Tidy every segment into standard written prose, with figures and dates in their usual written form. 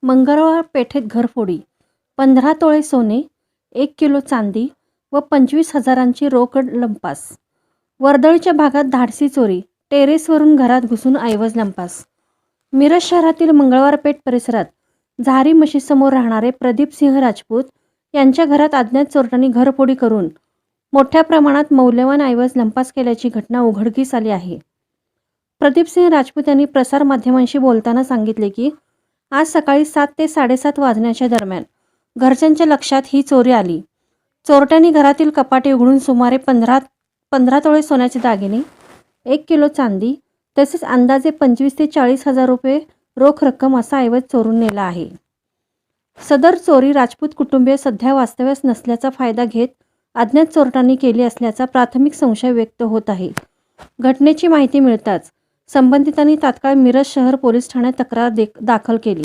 मंगळवार पेठेत घरफोडी, 15 तोळे सोने, 1 किलो चांदी व 25,000ची रोकड लंपास. वर्दळीच्या भागात धाडसी चोरी, टेरेसवरून घरात घुसून ऐवज लंपास. मिरज शहरातील मंगळवार पेठ परिसरात झारी मशीदसमोर राहणारे प्रदीप सिंह राजपूत यांच्या घरात अज्ञात चोरट्यांनी घरफोडी करून मोठ्या प्रमाणात मौल्यवान ऐवज लंपास केल्याची घटना उघडकीस आली आहे. प्रदीप सिंह राजपूत यांनी प्रसारमाध्यमांशी बोलताना सांगितले की आज सकाळी 7 ते 7:30 वाजण्याच्या दरम्यान घरच्यांच्या लक्षात ही चोरी आली. चोरट्यांनी घरातील कपाटे उघडून सुमारे 15 तोळे सोन्याचे दागिने, 1 किलो चांदी तसेच अंदाजे 25 ते 40,000 रुपये रोख रक्कम असा ऐवज चोरून नेला आहे. सदर चोरी राजपूत कुटुंबीय सध्या वास्तव्यास नसल्याचा फायदा घेत अज्ञात चोरट्यांनी केली असल्याचा प्राथमिक संशय व्यक्त होत आहे. घटनेची माहिती मिळताच संबंधितांनी तात्काळ मिरज शहर पोलीस ठाण्यात तक्रार दाखल केली.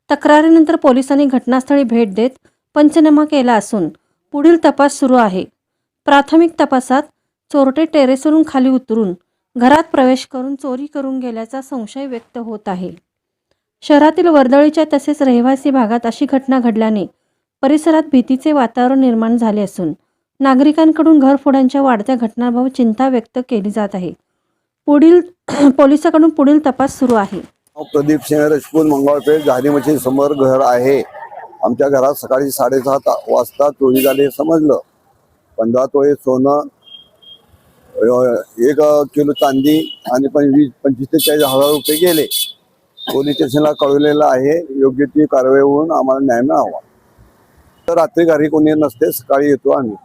तक्रारीनंतर पोलिसांनी घटनास्थळी भेट देत पंचनामा केला असून पुढील तपास सुरू आहे. प्राथमिक तपासात चोरटे टेरेसवरून खाली उतरून घरात प्रवेश करून चोरी करून गेल्याचा संशय व्यक्त होत आहे. शहरातील वर्दळीच्या तसेच रहिवासी भागात अशी घटना घडल्याने परिसरात भीतीचे वातावरण निर्माण झाले असून नागरिकांकडून घरफोड्यांच्या वाढत्या घटनांबाबत चिंता व्यक्त केली जात आहे. पोलिसांकडून पुढील तपास सुरू आहे. प्रदीप सिंह राजपूत, मंगळपेठ झारी मशीद समोर घर आहे. आमच्या घरात सकाळी 7:30 वाजता चोरी झाली हे समजलं. 15 तोळे सोनं, 1 किलो चांदी आणि 25 ते 40,000 रुपये गेले. पोलीस स्टेशनला कळवलेलं आहे. योग्य ती कारवाई होऊन आम्हाला न्याय मिळावा. तर रात्री घरी कोणी नसते, सकाळी येतो आम्ही.